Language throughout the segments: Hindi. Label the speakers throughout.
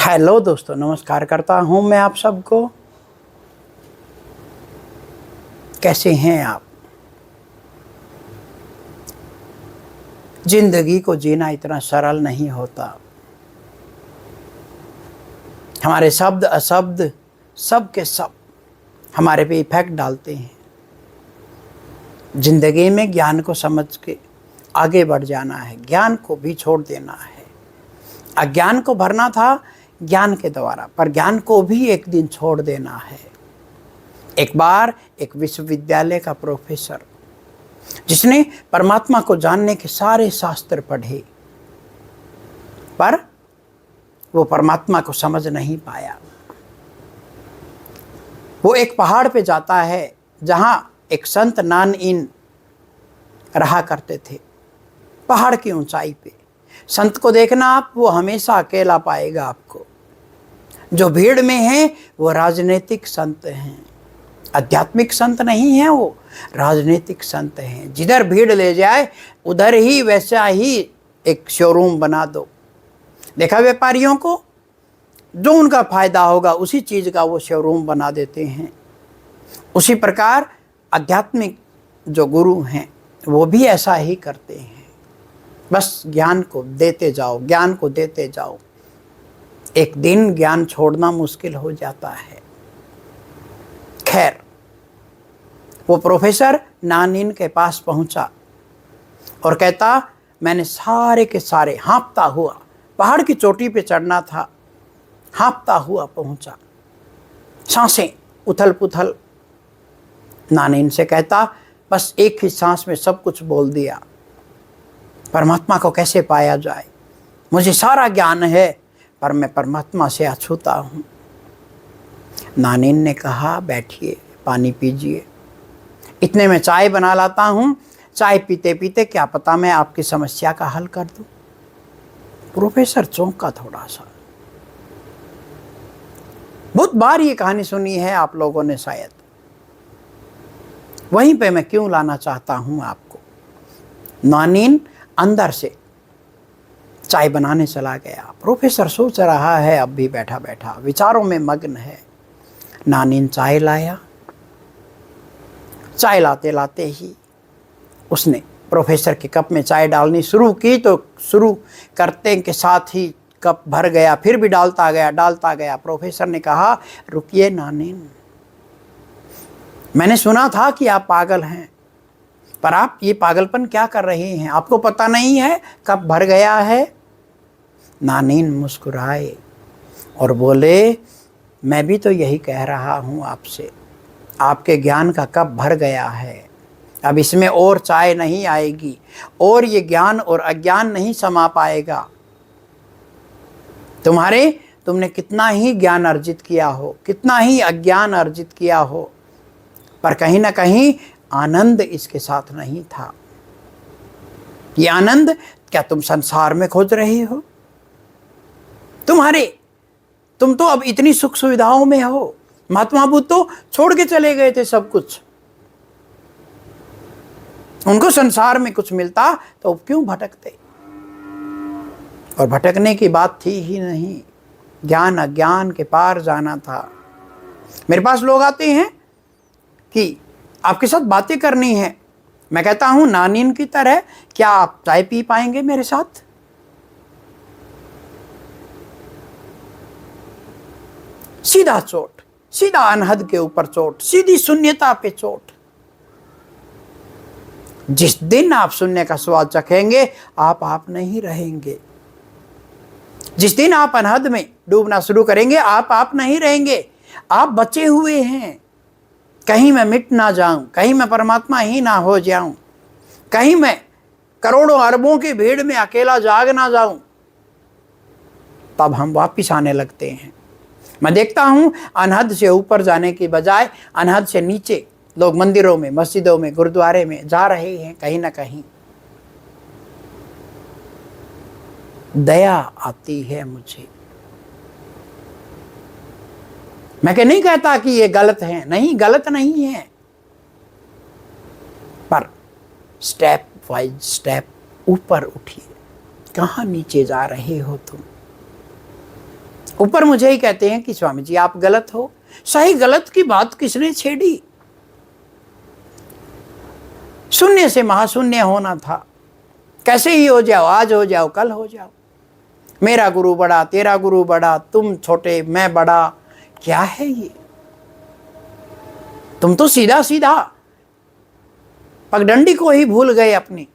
Speaker 1: हेलो दोस्तों, नमस्कार करता हूं मैं आप सबको। कैसे हैं आप? जिंदगी को जीना इतना सरल नहीं होता। हमारे शब्द अशब्द सब के सब हमारे पे इफेक्ट डालते हैं। जिंदगी में ज्ञान को समझ के आगे बढ़ जाना है, ज्ञान को भी छोड़ देना है। अज्ञान को भरना था ज्ञान के द्वारा, पर ज्ञान को भी एक दिन छोड़ देना है। एक बार एक विश्वविद्यालय का प्रोफेसर, जिसने परमात्मा को जानने के सारे शास्त्र पढ़े, पर वो परमात्मा को समझ नहीं पाया। वो एक पहाड़ पे जाता है जहां एक संत नानइन रहा करते थे। पहाड़ की ऊंचाई पे संत को देखना आप, वो हमेशा अकेला पाएगा आपको। जो भीड़ में है वो राजनीतिक संत हैं, आध्यात्मिक संत नहीं हैं, वो राजनीतिक संत हैं। जिधर भीड़ ले जाए उधर ही वैसा ही एक शोरूम बना दो। देखा व्यापारियों को, जो उनका फायदा होगा उसी चीज़ का वो शोरूम बना देते हैं। उसी प्रकार आध्यात्मिक जो गुरु हैं वो भी ऐसा ही करते हैं। बस ज्ञान को देते जाओ, ज्ञान को देते जाओ। एक दिन ज्ञान छोड़ना मुश्किल हो जाता है। खैर, वो प्रोफेसर नानइन के पास पहुंचा और कहता, मैंने सारे के सारे हाँफता हुआ, पहाड़ की चोटी पे चढ़ना था, हाँफता हुआ पहुंचा, सांसें उथल पुथल। नानइन से कहता, बस एक ही सांस में सब कुछ बोल दिया। परमात्मा को कैसे पाया जाए? मुझे सारा ज्ञान है पर मैं परमात्मा से अछूता हूँ। नानइन ने कहा, बैठिए, पानी पीजिए, इतने में चाय बना लाता हूँ। चाय पीते पीते क्या पता मैं आपकी समस्या का हल कर दूँ। प्रोफेसर चौंका थोड़ा सा। बहुत बार ये कहानी सुनी है आप लोगों ने शायद, वहीं पे मैं क्यों लाना चाहता हूँ आपको। नानइन अंदर से चाय बनाने चला गया। प्रोफेसर सोच रहा है, अब भी बैठा बैठा विचारों में मग्न है। नानइन चाय लाया। चाय लाते लाते ही उसने प्रोफेसर के कप में चाय डालनी शुरू की, तो शुरू करते के साथ ही कप भर गया। फिर भी डालता गया। प्रोफेसर ने कहा, रुकिए नानइन, मैंने सुना था कि आप पागल हैं, पर आप ये पागलपन क्या कर रहे हैं? आपको पता नहीं है कप भर गया है? नानइन मुस्कुराए और बोले, मैं भी तो यही कह रहा हूँ आपसे, आपके ज्ञान का कप भर गया है, अब इसमें और चाय नहीं आएगी, और ये ज्ञान और अज्ञान नहीं समा पाएगा। तुमने कितना ही ज्ञान अर्जित किया हो, कितना ही अज्ञान अर्जित किया हो, पर कहीं ना कहीं आनंद इसके साथ नहीं था। ये आनंद क्या तुम संसार में खोज रहे हो? तुम तो अब इतनी सुख सुविधाओं में हो। महात्मा बुद्ध तो छोड़ के चले गए थे सब कुछ। उनको संसार में कुछ मिलता तो क्यों भटकते? और भटकने की बात थी ही नहीं, ज्ञान अज्ञान के पार जाना था। मेरे पास लोग आते हैं कि आपके साथ बातें करनी है। मैं कहता हूं, नानइन की तरह क्या आप चाय पी पाएंगे मेरे साथ? सीधा चोट, सीधा अनहद के ऊपर चोट, सीधी शून्यता पे चोट। जिस दिन आप शून्य का स्वाद चखेंगे, आप नहीं रहेंगे। जिस दिन आप अनहद में डूबना शुरू करेंगे, आप नहीं रहेंगे। आप बचे हुए हैं। कहीं मैं मिट ना जाऊं, कहीं मैं परमात्मा ही ना हो जाऊं, कहीं मैं करोड़ों अरबों की भीड़ में अकेला जाग ना जाऊं। तब हम वापिस आने लगते हैं। मैं देखता हूं, अनहद से ऊपर जाने की बजाय अनहद से नीचे लोग मंदिरों में, मस्जिदों में, गुरुद्वारे में जा रहे हैं। कहीं ना कहीं दया आती है मुझे। मैं नहीं कहता कि ये गलत है, नहीं, गलत नहीं है, पर स्टेप बाय स्टेप ऊपर उठिए। कहाँ नीचे जा रहे हो तुम? ऊपर मुझे ही कहते हैं कि स्वामी जी आप गलत हो। सही गलत की बात किसने छेड़ी? शून्य से महाशून्य होना था। कैसे ही हो जाओ, आज हो जाओ कल हो जाओ, मेरा गुरु बड़ा तेरा गुरु बड़ा, तुम छोटे मैं बड़ा, क्या है ये? तुम तो सीधा सीधा पगडंडी को ही भूल गए अपनी।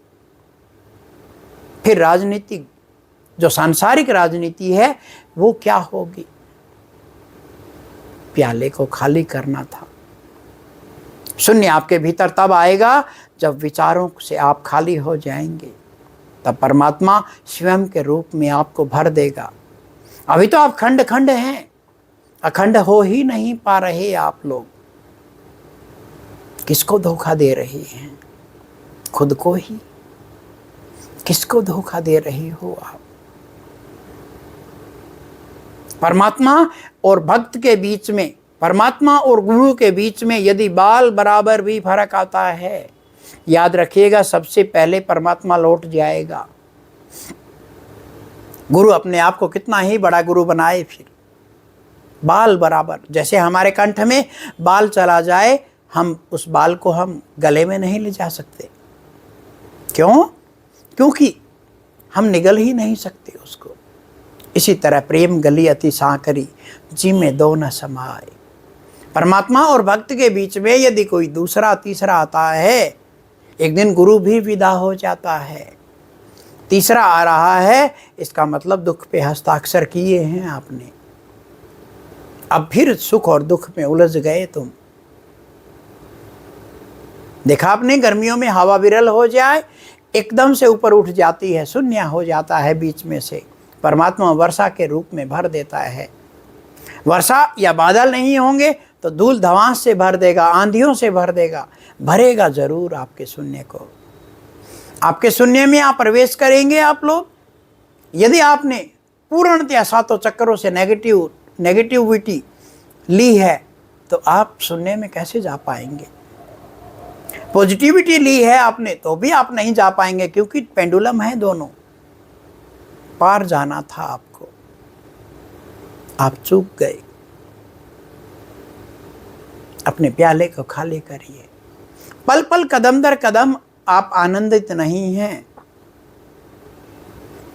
Speaker 1: फिर राजनीति, जो सांसारिक राजनीति है वो क्या होगी? प्याले को खाली करना था। शून्य आपके भीतर तब आएगा जब विचारों से आप खाली हो जाएंगे, तब परमात्मा स्वयं के रूप में आपको भर देगा। अभी तो आप खंड खंड हैं, अखंड हो ही नहीं पा रहे आप लोग। किसको धोखा दे रहे हैं? खुद को ही। किसको धोखा दे रहे हो आप? परमात्मा और भक्त के बीच में, परमात्मा और गुरु के बीच में यदि बाल बराबर भी फर्क आता है, याद रखिएगा सबसे पहले परमात्मा लौट जाएगा। गुरु अपने आप को कितना ही बड़ा गुरु बनाए, फिर बाल बराबर, जैसे हमारे कंठ में बाल चला जाए, हम उस बाल को हम गले में नहीं ले जा सकते। क्यों? क्योंकि हम निगल ही नहीं सकते उसको। इसी तरह प्रेम गली अति सांकरी, जी में दो न समाए। परमात्मा और भक्त के बीच में यदि कोई दूसरा तीसरा आता है, एक दिन गुरु भी विदा हो जाता है, तीसरा आ रहा है, इसका मतलब दुख पे हस्ताक्षर किए हैं आपने। अब फिर सुख और दुख में उलझ गए तुम। देखा आपने, गर्मियों में हवा विरल हो जाए, एकदम से ऊपर उठ जाती है, शून्य हो जाता है बीच में से। परमात्मा वर्षा के रूप में भर देता है। वर्षा या बादल नहीं होंगे तो धूल धवांस से भर देगा, आंधियों से भर देगा, भरेगा जरूर आपके शून्य को। आपके शून्य में आप प्रवेश करेंगे आप लोग। यदि आपने पूर्णतया सातों चक्रों से नेगेटिविटी ली है तो आप शून्य में कैसे जा पाएंगे? पॉजिटिविटी ली है आपने तो भी आप नहीं जा पाएंगे, क्योंकि पेंडुलम है दोनों। पार जाना था आपको, आप चूक गए। अपने प्याले को खाली करिए। पल पल कदम दर कदम आप आनंदित नहीं हैं,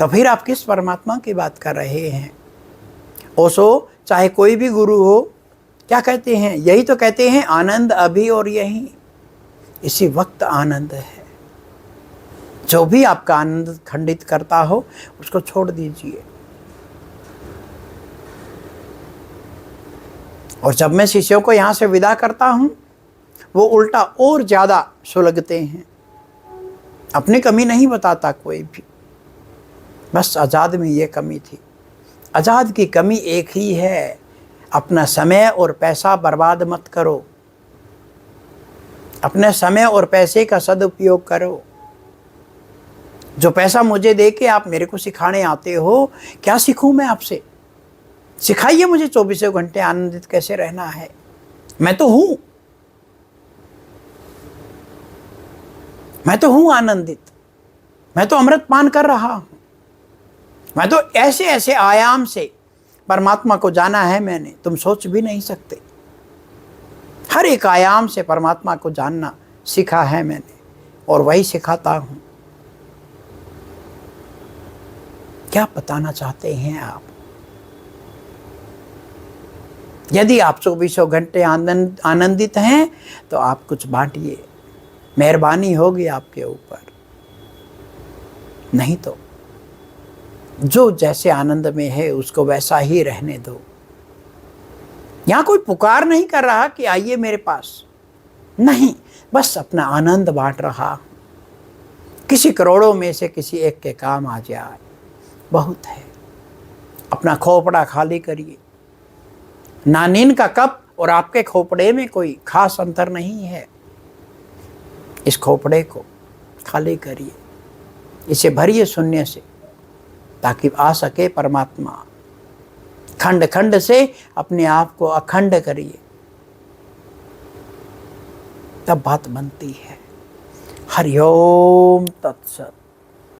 Speaker 1: तो फिर आप किस परमात्मा की बात कर रहे हैं? ओशो चाहे कोई भी गुरु हो, क्या कहते हैं? यही तो कहते हैं, आनंद अभी और यहीं, इसी वक्त आनंद है। जो भी आपका आनंद खंडित करता हो उसको छोड़ दीजिए। और जब मैं शिष्यों को यहाँ से विदा करता हूँ, वो उल्टा और ज़्यादा सुलगते हैं। अपनी कमी नहीं बताता कोई भी, बस आज़ाद में ये कमी थी। आज़ाद की कमी एक ही है, अपना समय और पैसा बर्बाद मत करो। अपने समय और पैसे का सदुपयोग करो। जो पैसा मुझे दे के आप मेरे को सिखाने आते हो, क्या सीखूं मैं आपसे? सिखाइए मुझे 24 घंटे आनंदित कैसे रहना है। मैं तो हूं, मैं तो हूं आनंदित। मैं तो अमृत पान कर रहा हूं। मैं तो ऐसे ऐसे आयाम से परमात्मा को जाना है मैंने, तुम सोच भी नहीं सकते। हर एक आयाम से परमात्मा को जानना सीखा है मैंने, और वही सिखाता हूं। क्या बताना चाहते हैं आप? यदि आप 24 घंटे आनंदित हैं तो आप कुछ बांटिए, मेहरबानी होगी आपके ऊपर। नहीं तो जो जैसे आनंद में है उसको वैसा ही रहने दो। यहाँ कोई पुकार नहीं कर रहा कि आइए मेरे पास, नहीं, बस अपना आनंद बांट रहा। किसी करोड़ों में से किसी एक के काम आ जाए, बहुत है। अपना खोपड़ा खाली करिए। नानीन का कप और आपके खोपड़े में कोई खास अंतर नहीं है। इस खोपड़े को खाली करिए, इसे भरिए शून्य से, ताकि आ सके परमात्मा। खंड खंड से अपने आप को अखंड करिए, तब बात बनती है। हरि ओम तत्सत।